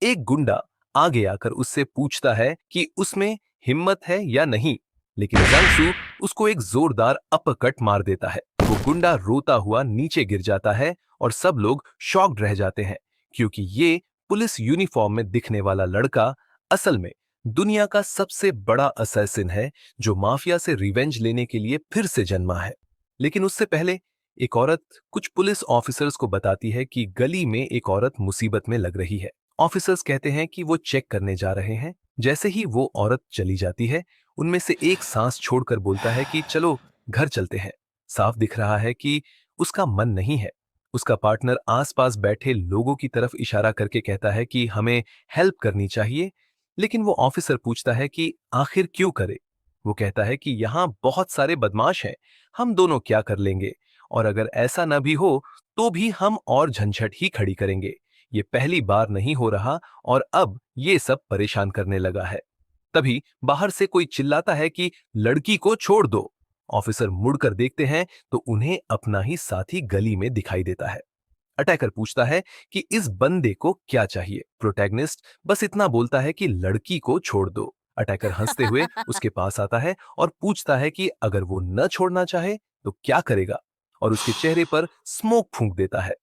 एक गुंडा आगे आकर उससे पूछता है कि उसमें हिम्मत है या नहीं, लेकिन जंगसू उसको एक जोरदार अपरकट मार देता है। वो गुंडा रोता हुआ नीचे गिर जाता है और सब लोग शॉक्ड रह जाते हैं, क्योंकि ये पुलिस यूनिफॉर्म में दिखने वाला लड़का असल में दुनिया का सबसे बड़ा असैसिन है, जो माफिया से रिवेंज लेने के लिए फिर से जन्मा है। लेकिन उससे पहले एक औरत कुछ पुलिस ऑफिसर्स को बताती है कि गली में एक औरत मुसीबत में लग रही है। ऑफिसर्स कहते हैं कि वो चेक करने जा रहे हैं। जैसे ही वो औरत चली जाती है, उनमें से एक सांस छोड़कर बोलता है कि चलो घर चलते हैं। साफ दिख रहा है कि उसका मन नहीं है। उसका पार्टनर आसपास बैठे लोगों की तरफ इशारा करके कहता है कि हमें हेल्प करनी चाहिए, लेकिन वो ऑफिसर पूछता है कि आखिर क्यों करे। वो कहता है कि यहाँ बहुत सारे बदमाश हैं, हम दोनों क्या कर लेंगे, और अगर ऐसा न भी हो तो भी हम और झंझट ही खड़ी करेंगे। ये पहली बार नहीं हो रहा और अब ये सब परेशान करने लगा है। तभी बाहर से कोई चिल्लाता है कि लड़की को छोड़ दो। ऑफिसर मुड़कर देखते हैं तो उन्हें अपना ही साथी गली में दिखाई देता है। अटैकर पूछता है कि इस बंदे को क्या चाहिए। प्रोटैगनिस्ट बस इतना बोलता है कि लड़की को छोड़ दो। अटैकर हंसते हुए उसके पास आता है और पूछता है कि अगर वो न छोड़ना चाहे तो क्या करेगा, और उसके चेहरे पर स्मोक फूंक देता है।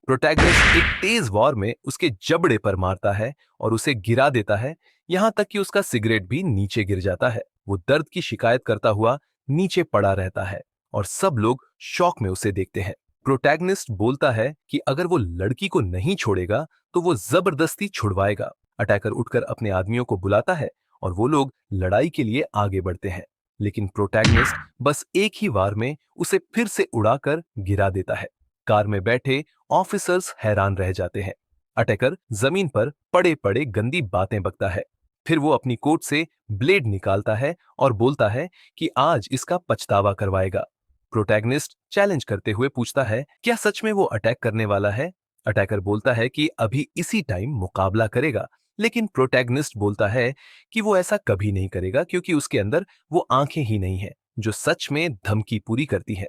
प्रोटैगनिस्ट एक तेज वार में उसके जबड़े पर मारता है और उसे गिरा देता है, यहां तक कि उसका सिगरेट भी नीचे गिर जाता है। वो दर्द की शिकायत करता हुआ नीचे पड़ा रहता है और सब लोग शौक में उसे देखते हैं। प्रोटैगनिस्ट बोलता है कि अगर वो लड़की को नहीं छोड़ेगा तो वो जबरदस्ती छुड़वाएगा। अटैकर उठकर अपने आदमियों को बुलाता है और वो लोग लड़ाई के लिए आगे बढ़ते हैं, लेकिन प्रोटैगनिस्ट बस एक ही वार में उसे फिर से उड़ाकर गिरा देता है। कार में बैठे ऑफिसर्स हैरान रह जाते हैं। अटैकर जमीन पर पड़े पड़े गंदी बातें बकता है। फिर वो अपनी कोट से ब्लेड निकालता है और बोलता है कि आज इसका पछतावा करवाएगा। प्रोटैगनिस्ट चैलेंज करते हुए पूछता है, क्या सच में वो अटैक करने वाला है। अटैकर बोलता है कि अभी इसी टाइम मुकाबला करेगा, लेकिन प्रोटैगनिस्ट बोलता है कि वो ऐसा कभी नहीं करेगा, क्योंकि उसके अंदर वो आंखें ही नहीं है जो सच में धमकी पूरी करती है।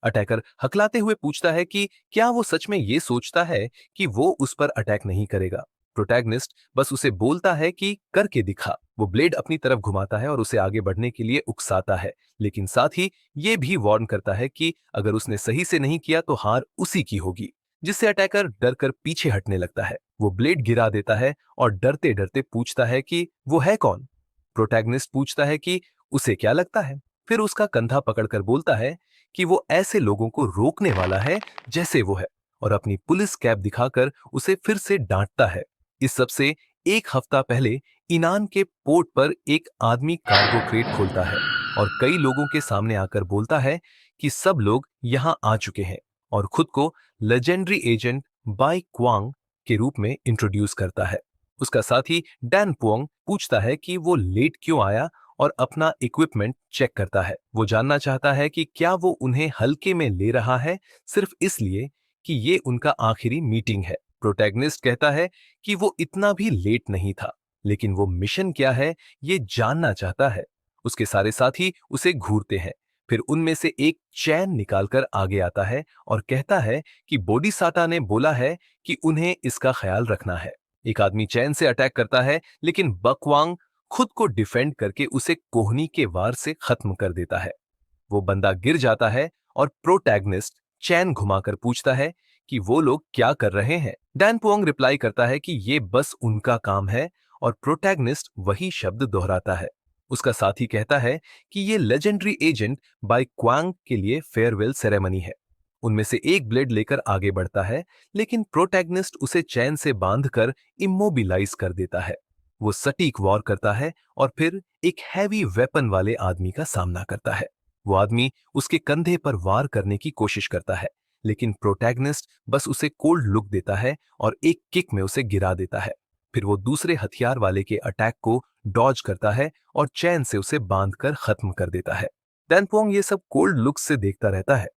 अटैकर हकलाते हुए पूछता है कि क्या वो सच में ये सोचता है कि वो उस पर अटैक नहीं करेगा। प्रोटैगनिस्ट बस उसे बोलता है कि करके दिखा। वो ब्लेड अपनी तरफ घुमाता है और उसे आगे बढ़ने के लिए उकसाता है, लेकिन साथ ही ये भी वार्न करता है कि अगर उसने सही से नहीं किया तो हार उसी की होगी, जिससे अटैकर डरकर पीछे हटने लगता है। वो ब्लेड गिरा देता है और डरते डरते पूछता है कि वो है कौन। प्रोटैगनिस्ट पूछता है कि उसे क्या लगता है। फिर उसका कंधा पकड़कर बोलता है कि वो ऐसे लोगों को रोकने वाला है जैसे वो है, और अपनी पुलिस कैप दिखाकर उसे फिर से डांटता है। इस सब से एक हफ्ता पहले ईनान के पोर्ट पर एक आदमी कार्गो क्रेट खोलता है और कई लोगों के सामने आकर बोलता है कि सब लोग यहाँ आ चुके हैं, और खुद को लेजेंडरी एजेंट बाई क्वांग के रूप में इंट्रोड्यूस करता है। उसका साथी डैन पुओंग पूछता है कि वो लेट क्यों आया और अपना इक्विपमेंट चेक करता है। वो जानना चाहता है कि क्या वो उन्हें हल्के में ले रहा है सिर्फ इसलिए कि ये उनका आखिरी मीटिंग है। प्रोटैगनिस्ट कहता है कि वो इतना भी लेट नहीं था, लेकिन वो मिशन क्या है ये जानना चाहता है। उसके सारे साथी उसे घूरते हैं। फिर उनमें से एक चैन निकालकर आगे आता है और कहता है कि बोडिसाटा ने बोला है कि उन्हें इसका ख्याल रखना है। एक आदमी चैन से अटैक करता है, लेकिन बकवांग खुद को डिफेंड करके उसे कोहनी के वार से खत्म कर देता है। वो बंदा गिर जाता है और प्रोटैगनिस्ट चैन घुमाकर पूछता है कि वो लोग क्या कर रहे हैं। डैन पुओंग रिप्लाई करता है कि ये बस उनका काम है, और प्रोटैगनिस्ट वही शब्द दोहराता है। उसका साथी कहता है कि ये लेजेंडरी एजेंट बाय क्वांग के लिए फेयरवेल सेरेमनी है। उनमें से एक ब्लेड लेकर आगे बढ़ता है, लेकिन प्रोटैगनिस्ट उसे चैन से बांधकर इमोबिलाइज कर देता है। वो सटीक वॉर करता है और फिर एक हैवी वेपन वाले आदमी का सामना करता है। वो आदमी उसके कंधे पर वार करने की कोशिश करता है, लेकिन प्रोटैगनिस्ट बस उसे कोल्ड लुक देता है और एक किक में उसे गिरा देता है। फिर वो दूसरे हथियार वाले के अटैक को डॉज करता है और चैन से उसे बांधकर खत्म कर देता है। डैनपोंग ये सब कोल्ड लुक से देखता रहता है,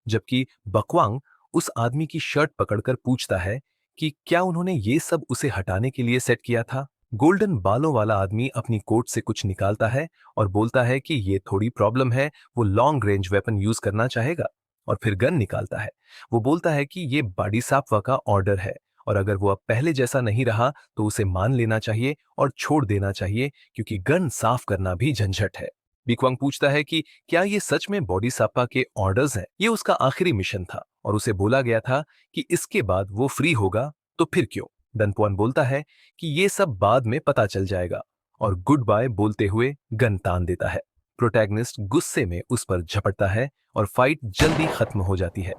जबकि बकवांग उस आदमी की शर्ट पकड़कर पूछता है कि क्या उन्होंने ये सब उसे हटाने के लिए सेट किया था। गोल्डन बालों वाला आदमी अपनी कोट से कुछ निकालता है और बोलता है कि ये थोड़ी प्रॉब्लम है, वो लॉन्ग रेंज वेपन यूज करना चाहेगा, और फिर गन निकालता है। वो बोलता है कि ये बाडी साफवा का ऑर्डर है और अगर वो अब पहले जैसा नहीं रहा तो उसे मान लेना चाहिए और छोड़ देना चाहिए, क्योंकि गन साफ करना भी झंझट है। बीक्वांग पूछता है कि क्या ये सच में बॉडीसापा के ऑर्डर्स हैं? ये उसका आखिरी मिशन था और उसे बोला गया था कि इसके बाद वो फ्री होगा, तो फिर क्यों? डनपुआन बोलता है कि ये सब बाद में पता चल जाएगा और गुड बाय बोलते हुए गन तान देता है। प्रोटैगनिस्ट गुस्से में उस पर झपटता है और फाइट जल्दी खत्म हो जाती है।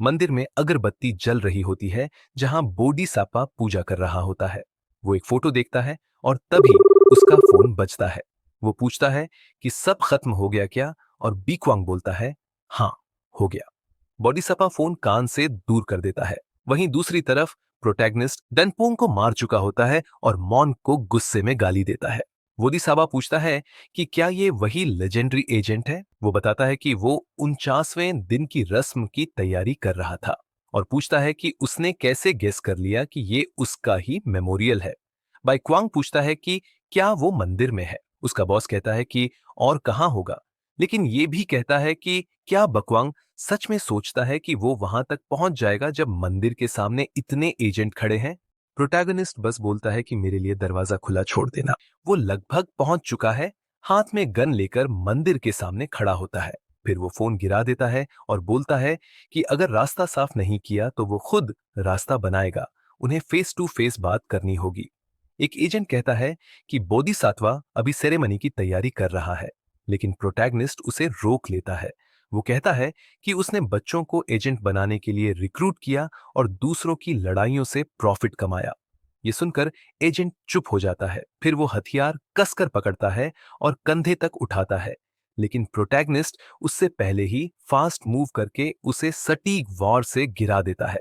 मंदिर में अगरबत्ती जल रही होती है जहां बोडीसापा पूजा कर रहा होता है। वो एक फोटो देखता है और तभी उसका फोन बजता है। वो पूछता है कि सब खत्म हो गया क्या, और बीक्वांग बोलता है हाँ, हो गया। बॉडीसापा फोन कान से दूर कर देता है। वहीं दूसरी तरफ प्रोटैगनिस्ट डनपोंग को मार चुका होता है और मॉन को गुस्से में गाली देता है। बोडीसापा पूछता है कि क्या ये वही लेजेंडरी एजेंट है। वो बताता है कि वो 49वें दिन की रस्म की तैयारी कर रहा था और पूछता है कि उसने कैसे गेस कर लिया कि ये उसका ही मेमोरियल है। बाई क्वांग पूछता है कि क्या वो मंदिर में है। उसका बॉस कहता है कि और कहां होगा, लेकिन ये भी कहता है कि क्या बक्वांग सच में सोचता है कि वो वहां तक पहुंच जाएगा जब मंदिर के सामने इतने एजेंट खड़े हैं। प्रोटैगनिस्ट बस बोलता है कि मेरे लिए दरवाजा खुला छोड़ देना। वो लगभग पहुंच चुका है, हाथ में गन लेकर मंदिर के सामने खड़ा होता है। फिर वो फोन गिरा देता है और बोलता है कि अगर रास्ता साफ नहीं किया तो वो खुद रास्ता बनाएगा, उन्हें फेस टू फेस बात करनी होगी। एक एजेंट कहता है कि बोधिसत्वा अभी सेरेमनी की तैयारी कर रहा है, लेकिन प्रोटैगनिस्ट उसे रोक लेता है। वो कहता है कि उसने बच्चों को एजेंट बनाने के लिए रिक्रूट किया और दूसरों की लड़ाइयों से प्रॉफिट कमाया। ये सुनकर एजेंट चुप हो जाता है। फिर वो हथियार कसकर पकड़ता है और कंधे तक उठाता है, लेकिन प्रोटैगनिस्ट उससे पहले ही फास्ट मूव करके उसे सटीक वार से गिरा देता है।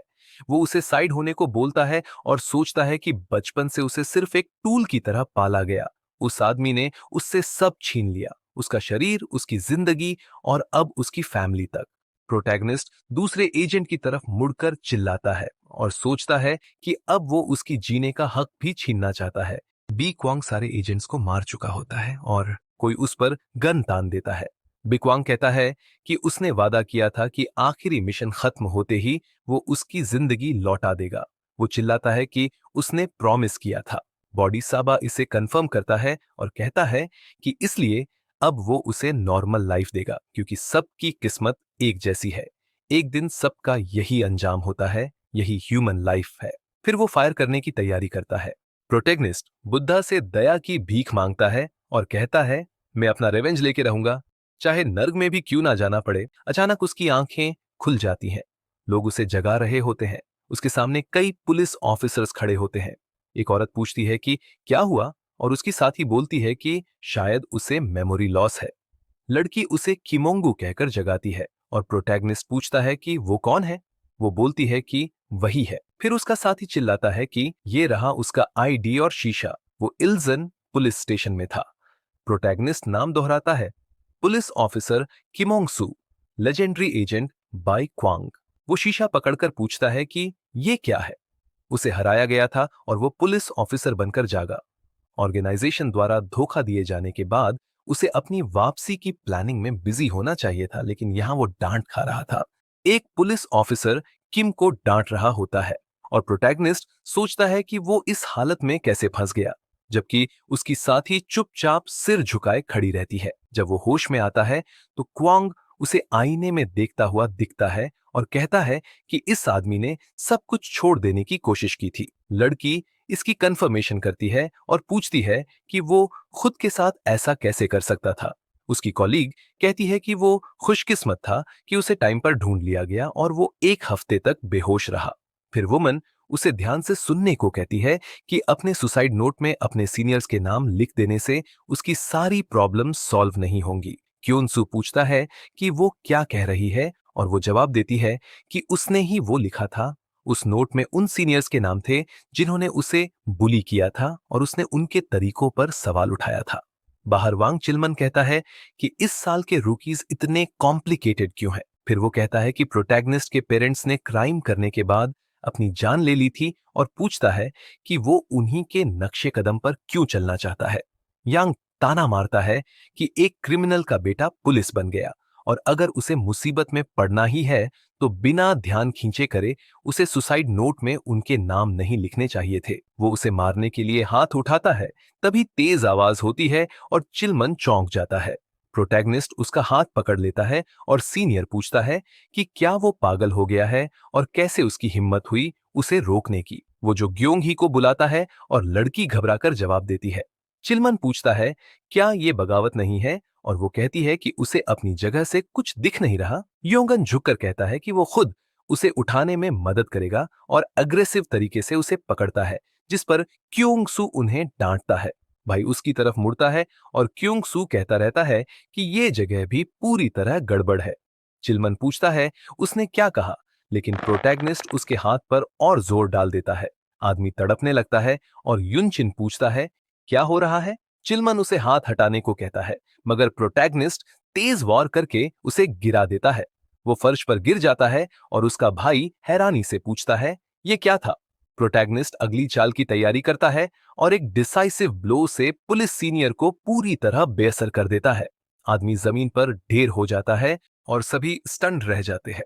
वो उसे साइड होने को बोलता है और सोचता है कि बचपन से उसे सिर्फ एक टूल की तरह पाला गया। उस आदमी ने उससे सब छीन लिया, उसका शरीर, उसकी जिंदगी और अब उसकी फैमिली तक। प्रोटैगनिस्ट दूसरे एजेंट की तरफ मुड़कर चिल्लाता है और सोचता है कि अब वो उसकी जीने का हक भी छीनना चाहता है। बी क्वांग सारे एजेंट्स को मार चुका होता है और कोई उस पर गन तान देता है। बिक्वांग कहता है कि उसने वादा किया था कि आखिरी मिशन खत्म होते ही वो उसकी जिंदगी लौटा देगा। वो चिल्लाता है कि उसने प्रॉमिस किया था। बॉडी साबा इसे कंफर्म करता है और कहता है कि इसलिए अब वो उसे नॉर्मल लाइफ देगा, क्योंकि सबकी किस्मत एक जैसी है। एक दिन सबका यही अंजाम होता है, यही ह्यूमन लाइफ है। फिर वो फायर करने की तैयारी करता है। प्रोटेगनिस्ट बुद्धा से दया की भीख मांगता है और कहता है मैं अपना रिवेंज लेके रहूंगा, चाहे नर्क में भी क्यों ना जाना पड़े। अचानक उसकी आंखें खुल जाती हैं। लोग उसे जगा रहे होते हैं। उसके सामने कई पुलिस ऑफिसर्स खड़े होते हैं। एक औरत पूछती है कि क्या हुआ, और उसकी साथी बोलती है कि शायद उसे मेमोरी लॉस है। लड़की उसे किमोंगू कहकर जगाती है और प्रोटैगनिस्ट पूछता है कि वो कौन है। वो बोलती है कि वही है। फिर उसका साथी चिल्लाता है कि ये रहा उसका आईडी और शीशा, वो इल्जन पुलिस स्टेशन में था। प्रोटैगनिस्ट नाम दोहराता है, police officer Kimongsu, legendary agent Bai Kwang. वो शीशा पकड़कर पूछता है कि ये क्या है। उसे हराया गया था और वो पुलिस ऑफिसर बनकर जागा। ऑर्गेनाइजेशन द्वारा धोखा दिए जाने के बाद उसे अपनी वापसी की प्लानिंग में बिजी होना चाहिए था, लेकिन यहां वो डांट खा रहा था। एक पुलिस ऑफिसर किम को डांट रहा होता है और प्रोटैगनिस्ट सोचता है कि वो इस हालत में कैसे फंस गया, जबकि उसकी साथी चुपचाप सिर झुकाए खड़ी रहती है। जब वो होश में आता है तो क्वांग उसे आईने में देखता हुआ दिखता है और कहता है कि इस आदमी ने सब कुछ छोड़ देने की कोशिश की थी। लड़की इसकी कंफर्मेशन करती है और पूछती है कि वो खुद के साथ ऐसा कैसे कर सकता था। उसकी कॉलीग कहती है कि वो खुशकिस्मत था कि उसे टाइम पर ढूंढ लिया गया और वो एक हफ्ते तक बेहोश रहा। फिर वुमन उसे ध्यान से सुनने को कहती है कि अपने सुसाइड नोट में अपने सीनियर्स के नाम लिख देने से उसकी सारी प्रॉब्लम सॉल्व नहीं होंगी। क्योंसू पूछता है कि वो क्या कह रही है और वो जवाब देती है कि उसने ही वो लिखा था। उस नोट में उन सीनियर्स के नाम थे जिन्होंने उसे बुली किया था और उसने उनके तरीकों पर सवाल उठाया था। बाहर वांग चिलमन कहता है कि इस साल के रूकीज इतने कॉम्प्लिकेटेड क्यों हैं। फिर वो कहता है कि प्रोटैगनिस्ट के पेरेंट्स ने क्राइम करने के बाद अपनी जान ले ली थी और पूछता है कि वो उन्हीं के नक्शे कदम पर क्यों चलना चाहता है। यांग ताना मारता है कि एक क्रिमिनल का बेटा पुलिस बन गया और अगर उसे मुसीबत में पड़ना ही है तो बिना ध्यान खींचे करे उसे सुसाइड नोट में उनके नाम नहीं लिखने चाहिए थे। वो उसे मारने के लिए हाथ उठाता है, तभी तेज आवाज होती है और चिलमन चौंक जाता है। प्रोटैगनिस्ट उसका हाथ पकड़ लेता है और सीनियर पूछता है कि क्या वो पागल हो गया है और कैसे उसकी हिम्मत हुई उसे रोकने की। वो जो ग्योंग ही को बुलाता है और लड़की घबराकर जवाब देती है। चिलमन पूछता है क्या ये बगावत नहीं है और वो कहती है कि उसे अपनी जगह से कुछ दिख नहीं रहा। योंगन झुककर कहता है कि वो खुद उसे उठाने में मदद करेगा और अग्रेसिव तरीके से उसे पकड़ता है, जिस पर क्योंग सू उन्हें डांटता है। भाई उसकी तरफ मुड़ता है और क्योंग सू कहता रहता है कि ये जगह भी पूरी तरह गड़बड़ है। चिलमन पूछता है उसने क्या कहा, लेकिन प्रोटैगनिस्ट उसके हाथ पर और जोर डाल देता है। आदमी तड़पने लगता है और युनचिन पूछता है क्या हो रहा है। चिलमन उसे हाथ हटाने को कहता है, मगर प्रोटैगनिस्ट तेज वार करके उसे गिरा देता है। वो फर्श पर गिर जाता है और उसका भाई हैरानी से पूछता है ये क्या था। प्रोटैगनिस्ट अगली चाल की तैयारी करता है और एक डिसाइसिव ब्लो से पुलिस सीनियर को पूरी तरह बेअसर कर देता है। आदमी जमीन पर ढेर हो जाता है और सभी स्टंट रह जाते हैं।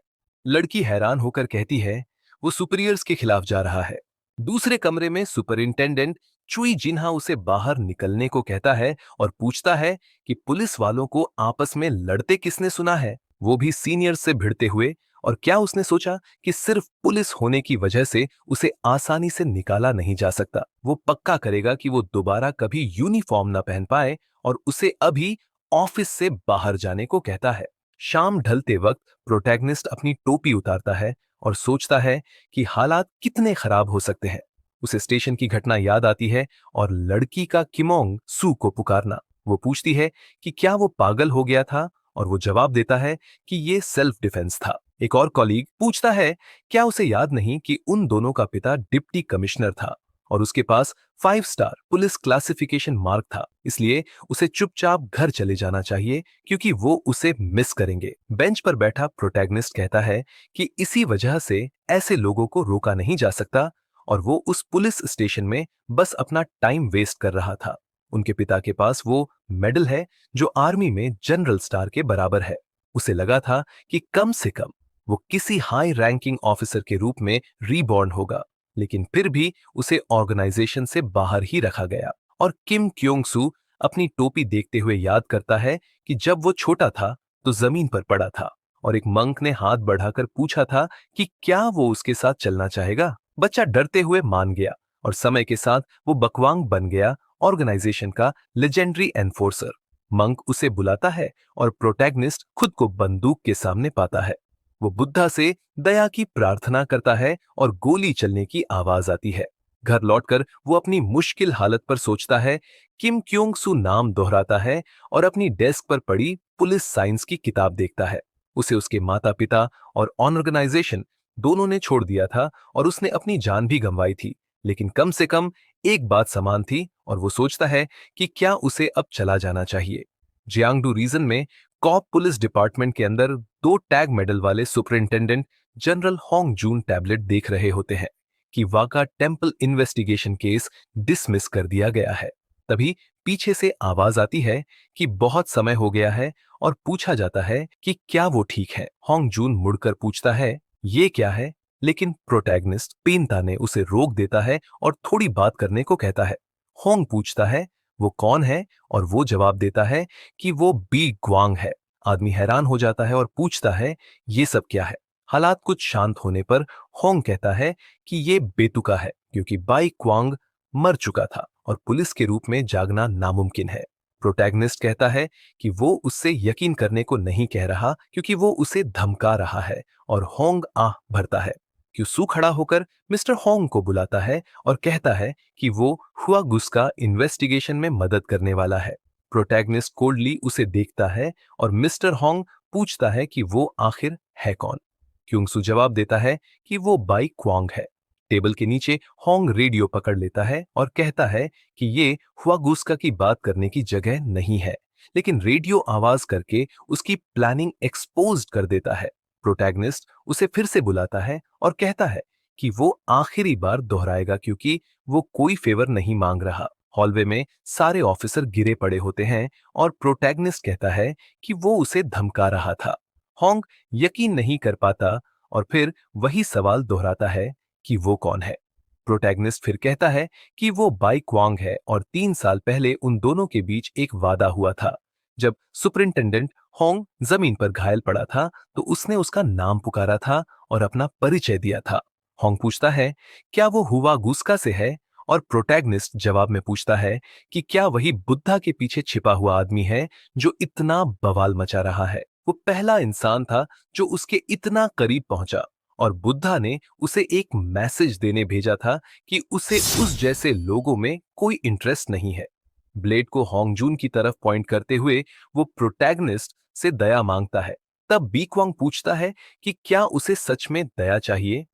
लड़की हैरान होकर कहती है वो सुपीरियर्स के खिलाफ जा रहा है। दूसरे कमरे में सुपरिंटेंडेंट चुई जिन्हा उसे बाहर निकलने को कहता है और पूछता है कि पुलिस वालों को आपस में लड़ते किसने सुना है, वो भी सीनियर से भिड़ते हुए। और क्या उसने सोचा कि सिर्फ पुलिस होने की वजह से उसे आसानी से निकाला नहीं जा सकता। वो पक्का करेगा कि वो दोबारा कभी यूनिफॉर्म ना पहन पाए और उसे अभी ऑफिस से बाहर जाने को कहता है। शाम ढलते वक्त प्रोटैगनिस्ट अपनी टोपी उतारता है और सोचता है कि हालात कितने खराब हो सकते हैं। उसे स्टेशन की घटना याद आती है और लड़की का किमोंग सू को पुकारना। वो पूछती है कि क्या वो पागल हो गया था और वो जवाब देता है कि ये सेल्फ डिफेंस था। एक और कॉलीग पूछता है क्या उसे याद नहीं कि उन दोनों का पिता डिप्टी कमिश्नर था और उसके पास 5 स्टार पुलिस क्लासिफिकेशन मार्क था, इसलिए उसे चुपचाप घर चले जाना चाहिए क्योंकि वो उसे मिस करेंगे। बेंच पर बैठा प्रोटैगनिस्ट कहता है कि इसी वजह से ऐसे लोगों को रोका नहीं जा सकता और वो उस पुलिस स्टेशन में बस अपना टाइम वेस्ट कर रहा था। उनके पिता के पास वो मेडल है जो आर्मी में जनरल स्टार के बराबर है। उसे लगा था कि कम से कम वो किसी हाई रैंकिंग ऑफिसर के रूप में रीबॉर्न होगा, लेकिन फिर भी उसे ऑर्गेनाइजेशन से बाहर ही रखा गया। और किम क्योंग सू अपनी टोपी देखते हुए याद करता है कि जब वो छोटा था तो जमीन पर पड़ा था और एक मंक ने हाथ बढ़ाकर पूछा था कि क्या वो उसके साथ चलना चाहेगा। बच्चा डरते हुए मान गया और समय के साथ वो बकवांग बन गया, ऑर्गेनाइजेशन का लेजेंडरी एनफोर्सर। मंक उसे बुलाता है और प्रोटैगनिस्ट खुद को बंदूक के सामने पाता है। वो बुद्धा से दया की प्रार्थना करता है और गोली चलने की आवाज आती है। घर लौटकर वो अपनी मुश्किल हालत पर सोचता है। किम क्योंग सू नाम दोहराता है और अपनी डेस्क पर पड़ी पुलिस साइंस की किताब देखता है। उसे उसके माता पिता और ऑर्गेनाइजेशन दोनों ने छोड़ दिया था और उसने अपनी जान भी गंवाई थी, लेकिन कम से कम एक बात समान थी और वो सोचता है कि क्या उसे अब चला जाना चाहिए। जियांगडू रीजन में कॉप पुलिस डिपार्टमेंट के अंदर 2 टैग मेडल वाले सुपरिंटेंडेंट जनरल होंग जून टैबलेट देख रहे होते हैं कि वाका टेम्पल इन्वेस्टिगेशन केस डिसमिस कर दिया गया है। तभी पीछे से आवाज आती है कि बहुत समय हो गया है और पूछा जाता है कि क्या वो ठीक है। होंग जून मुड़कर पूछता है ये क्या है, लेकिन प्रोटैगनिस्ट पीनता ने उसे रोक देता है और थोड़ी बात करने को कहता है। होंग पूछता है वो कौन है और वो जवाब देता है कि वो बी ग्वांग है। आदमी हैरान हो जाता है और पूछता है ये सब क्या है। हालात कुछ शांत होने पर होंग कहता है कि ये बेतुका है क्योंकि बाई क्वांग मर चुका था और पुलिस के रूप में जागना नामुमकिन है। प्रोटैगनिस्ट कहता है कि वो उससे यकीन करने को नहीं कह रहा क्योंकि वो उसे धमका रहा है और होंग आह भरता है। क्यूसू खड़ा होकर मिस्टर होंग को बुलाता है और कहता है कि वो हुआ गुस्का इन्वेस्टिगेशन में मदद करने वाला है। प्रोटैगनिस्ट कोल्डली उसे देखता है और मिस्टर होंग पूछता है कि वो आखिर है कौन। क्यूंगसू जवाब देता है कि वो बाई क्वांग है। टेबल के नीचे होंग रेडियो पकड़ लेता है और कहता है कि ये हुआगुस्का की बात करने की जगह नहीं है, लेकिन रेडियो आवाज करके उसकी प्लानिंग एक्सपोज कर देता है। प्रोटैगनिस्ट उसे फिर से बुलाता है और कहता है कि वो आखिरी बार दोहराएगा क्योंकि वो कोई फेवर नहीं मांग रहा। हॉलवे में सारे ऑफिसर गिरे पड़े होते हैं और प्रोटैगनिस्ट कहता है कि वो उसे धमका रहा था। होंग यकीन नहीं कर पाता और फिर वही सवाल दोहराता है कि वो कौन है। प्रोटैगनिस्ट फिर कहता है कि वो बाई क्वांग है और 3 साल पहले उन दोनों के बीच एक वादा हुआ था। जब सुपरिंटेंडेंट होंग जमीन पर घायल पड़ा था तो उसने उसका नाम पुकारा था और अपना परिचय दिया था। होंग पूछता है, क्या वो हुआ गुस्का से है? और प्रोटैगनिस्ट जवाब में पूछता है कि क्या वही बुद्धा के पीछे छिपा हुआ आदमी है जो इतना बवाल मचा रहा है। वो पहला इंसान था जो उसके इतना करीब पहुंचा और बुद्धा ने उसे एक मैसेज देने भेजा था कि उसे उस जैसे लोगों में कोई इंटरेस्ट नहीं है। ब्लेड को होंगजून की तरफ पॉइंट करते हुए वो प्रोटैगनिस्ट से दया मांगता है। तब बीक्वांग पूछता है कि क्या उसे सच में दया चाहिए।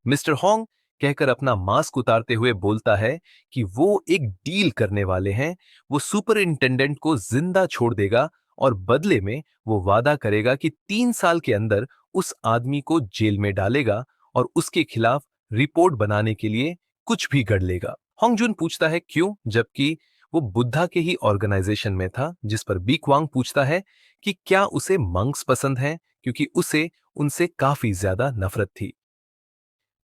मिस्टर होंग कहकर अपना मास्क उतारते हुए बोलता है कि वो एक डील करने वाले हैं। वो सुपरिंटेंडेंट को जिंदा छोड़ देगा और बदले में वो वादा करेगा कि 3 साल के अंदर उस आदमी को जेल में डालेगा और उसके खिलाफ रिपोर्ट बनाने के लिए कुछ भी गढ़ लेगा। होंगजुन पूछता है क्यों, जबकि वो बुद्धा के ही ऑर्गेनाइजेशन में था। जिस पर बीक्वांग पूछता है कि क्या उसे मंक्स पसंद हैं, क्योंकि उसे उनसे काफी ज्यादा नफरत थी।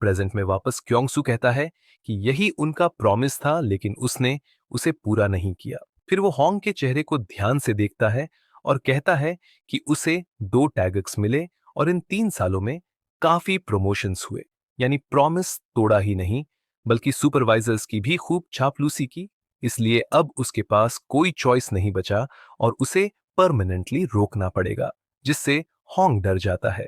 प्रेजेंट में वापस क्योंगसू कहता है कि यही उनका प्रॉमिस था, लेकिन उसने उसे पूरा नहीं किया। फिर वो होंग के चेहरे को ध्यान से देखता है और कहता है कि उसे 2 टैगक्स मिले और इन 3 सालों में काफी प्रमोशंस हुए। यानी प्रॉमिस तोड़ा ही नहीं, बल्कि सुपरवाइजर्स की भी खूब चापलूसी की। इसलिए अब उसके पास कोई चॉइस नहीं बचा और उसे परमानेंटली रोकना पड़ेगा, जिससे होंग डर जाता है।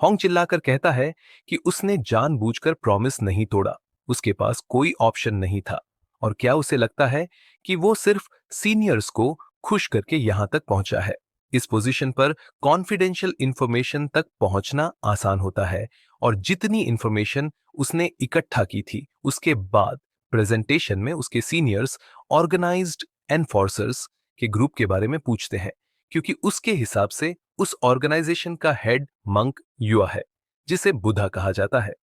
होंग चिल्लाकर कहता है कि उसने जानबूझकर प्रॉमिस नहीं तोड़ा, उसके पास कोई ऑप्शन नहीं था। और क्या उसे लगता है कि वो सिर्फ सीनियर्स को खुश करके यहां तक पहुंचा है। इस पोजीशन पर कॉन्फिडेंशियल इंफॉर्मेशन तक पहुंचना आसान होता है और जितनी इंफॉर्मेशन उसने इकट्ठा की थी उसके बाद प्रेजेंटेशन में उसके सीनियर्स ऑर्गेनाइज्ड एनफोर्सर्स के ग्रुप के बारे में पूछते हैं, क्योंकि उसके हिसाब से उस ऑर्गेनाइजेशन का हेड मंक युआ है, जिसे बुधा कहा जाता है।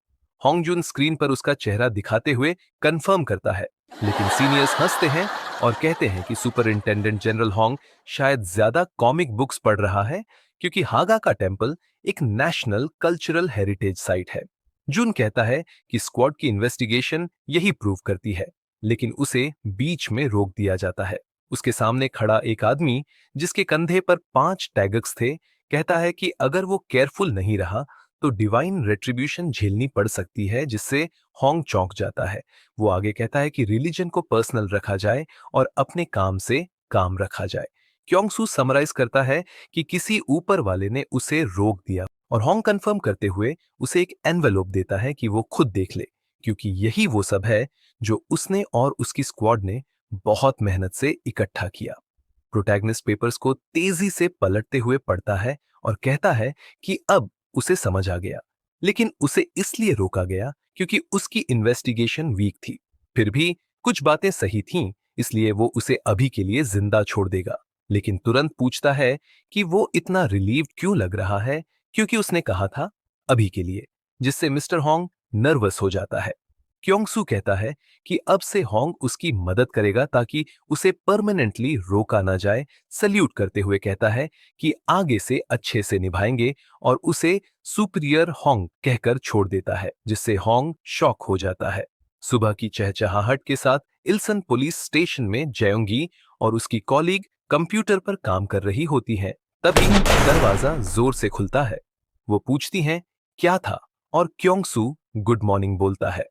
होंगजुन स्क्रीन पर उसका चेहरा दिखाते हुए कंफर्म करता है, लेकिन सीनियर्स हंसते हैं और कहते हैं कि सुपरिंटेंडेंट जनरल होंग शायद ज्यादा कॉमिक बुक्स पढ़ रहा है, क्योंकि हागा का टेम्पल एक नेशनल कल्चरल हेरिटेज साइट है। जून कहता है कि स्क्वाड की इन्वेस्टिगेशन यही प्रूव करती है, लेकिन उसे बीच में रोक दिया जाता है। उसके सामने खड़ा एक आदमी जिसके कंधे पर 5 टैगक्स थे कहता है कि अगर वो केयरफुल नहीं रहा तो डिवाइन रेट्रीब्यूशन झेलनी पड़ सकती है, जिससे होंग चौंक जाता है। वो आगे कहता है कि रिलीजन को पर्सनल रखा जाए और अपने काम से काम रखा जाए। क्योंगसू समराइज करता है कि किसी ऊपर वाले ने उसे रोक दिया और होंग कंफर्म करते हुए उसे एक एनवेलोप देता है कि वो खुद देख ले, क्योंकि यही वो सब है जो उसने और उसकी स्क्वाड ने बहुत मेहनत से इकट्ठा किया। प्रोटैगनिस्ट पेपर्स को तेजी से पलटते हुए पढ़ता है और कहता है कि अब उसे समझ आ गया, लेकिन उसे इसलिए रोका गया क्योंकि उसकी इन्वेस्टिगेशन वीक थी। फिर भी कुछ बातें सही थीं, इसलिए वो उसे अभी के लिए जिंदा छोड़ देगा। लेकिन तुरंत पूछता है कि वो इतना रिलीव्ड क्यों लग रहा है, क्योंकि उसने कहा था अभी के लिए, जिससे मिस्टर होंग नर्वस हो जाता है। क्योंगसू कहता है कि अब से होंग उसकी मदद करेगा ताकि उसे परमानेंटली रोका ना जाए। सल्यूट करते हुए कहता है कि आगे से अच्छे से निभाएंगे और उसे सुपीरियर होंग कहकर छोड़ देता है, जिससे होंग शॉक हो जाता है। सुबह की चहचहाहट के साथ इल्सन पुलिस स्टेशन में जयोंगी और उसकी कॉलीग कंप्यूटर पर काम कर रही होती हैं। तभी दरवाजा जोर से खुलता है। वो पूछती हैं क्या था और क्योंगसू गुड मॉर्निंग बोलता है।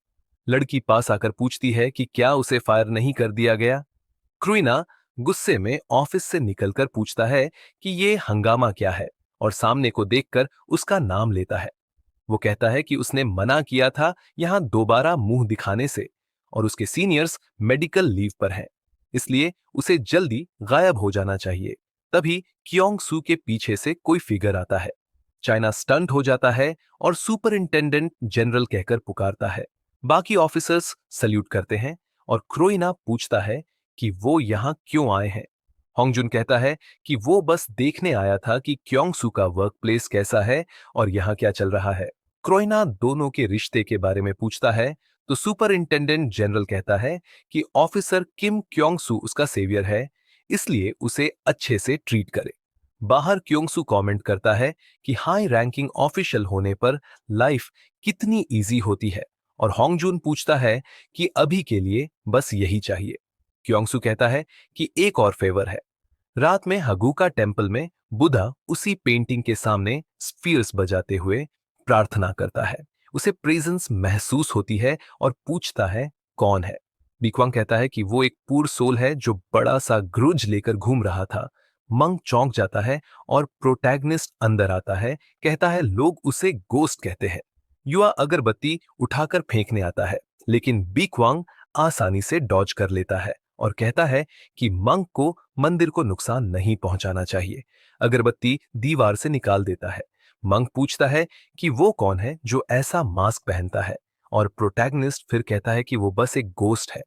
लड़की पास आकर पूछती है कि क्या उसे फायर नहीं कर दिया गया। क्रुइना गुस्से में ऑफिस से निकलकर पूछता है कि ये हंगामा क्या है और सामने को देखकर उसका नाम लेता है। वो कहता है कि उसने मना किया था यहां दोबारा मुंह दिखाने से और उसके सीनियर्स मेडिकल लीव पर हैं, इसलिए उसे जल्दी गायब हो जाना चाहिए। तभी क्योंग सू के पीछे से कोई फिगर आता है। चाइना स्टंट हो जाता है और सुपरिंटेंडेंट जनरल कहकर पुकारता है। बाकी ऑफिसर्स सल्यूट करते हैं और क्रोइना पूछता है कि वो यहां क्यों आए हैं। होंगजुन कहता है कि वो बस देखने आया था कि क्योंगसू का वर्क प्लेस कैसा है और यहां क्या चल रहा है। क्रोइना दोनों के रिश्ते के बारे में पूछता है तो सुपरिंटेंडेंट जनरल कहता है कि ऑफिसर किम क्योंगसू उसका सेवियर है, इसलिए उसे अच्छे से ट्रीट करे। बाहर क्योंगसू कमेंट करता है कि हाई रैंकिंग ऑफिशियल होने पर लाइफ कितनी इजी होती है और होंगजून पूछता है कि अभी के लिए बस यही चाहिए। क्योंगसू कहता है कि एक और फेवर है। रात में हगुका टेम्पल में बुद्धा उसी पेंटिंग के सामने स्फीयर्स बजाते हुए प्रार्थना करता है। उसे प्रेजेंस महसूस होती है और पूछता है कौन है। बीक्वांग कहता है कि वो एक पूर सोल है जो बड़ा सा ग्रुज लेकर घूम रहा था। मंग चौंक जाता है और प्रोटैगनिस्ट अंदर आता है, कहता है लोग उसे गोस्ट कहते हैं। युवा अगरबत्ती उठाकर फेंकने आता है, लेकिन बीक्वांग आसानी से डॉज कर लेता है और कहता है कि मंग को मंदिर को नुकसान नहीं पहुंचाना चाहिए। अगरबत्ती दीवार से निकाल देता है। मंग पूछता है कि वो कौन है जो ऐसा मास्क पहनता है, और प्रोटैगनिस्ट फिर कहता है कि वो बस एक गोस्ट है।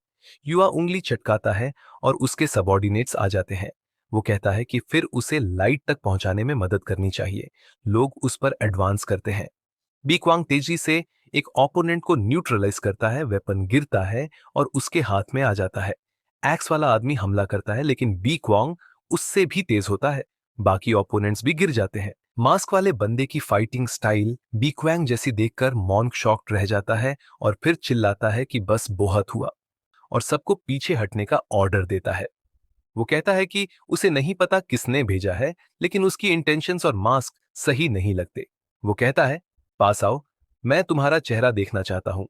युवा उंगली चटकाता है और उसके सबॉर्डिनेट्स आ जाते हैं। वो कहता है कि फिर उसे लाइट तक पहुंचाने में मदद करनी चाहिए। लोग उस पर एडवांस करते हैं। बीक्वांग तेजी से एक ओपोनेंट को न्यूट्रलाइज करता है, वेपन गिरता है और उसके हाथ में आ जाता है। एक्स वाला आदमी हमला करता है, लेकिन बीक्वांग उससे भी तेज होता है। बाकी ओपोनेंट्स भी गिर जाते हैं। मास्क वाले बंदे की फाइटिंग स्टाइल बीक्वांग जैसी देखकर मॉन्क शॉक्ड रह जाता है और फिर चिल्लाता है कि बस बहुत हुआ, और सबको पीछे हटने का ऑर्डर देता है। वो कहता है कि उसे नहीं पता किसने भेजा है, लेकिन उसकी इंटेंशंस और मास्क सही नहीं लगते। वो कहता है पास आओ, मैं तुम्हारा चेहरा देखना चाहता हूं।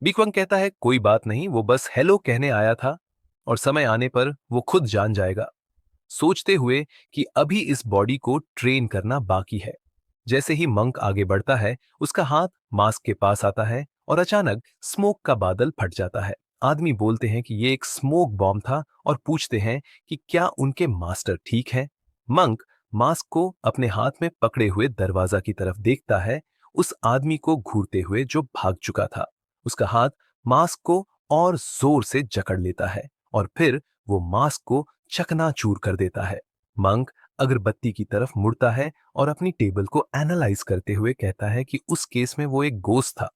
बीक्वंग कहता है कोई बात नहीं, वो बस हेलो कहने आया था और समय आने पर वो खुद जान जाएगा, सोचते हुए कि अभी इस बॉडी को ट्रेन करना बाकी है। जैसे ही मंक आगे बढ़ता है, उसका हाथ मास्क के पास आता है और अचानक स्मोक का बादल फट जाता है। आदमी बोलते हैं कि ये एक स्मोक बॉम्ब था और पूछते हैं कि क्या उनके मास्टर ठीक हैं। मंक मास्क को अपने हाथ में पकड़े हुए दरवाजा की तरफ देखता है, उस आदमी को घूरते हुए जो भाग चुका था। उसका हाथ मास्क को और जोर से जकड़ लेता है और फिर वो मास्क को चकनाचूर कर देता है। मंक अगरबत्ती की तरफ मुड़ता है और अपनी टेबल को एनालाइज करते हुए कहता है कि उस केस में वो एक गोस्ट था,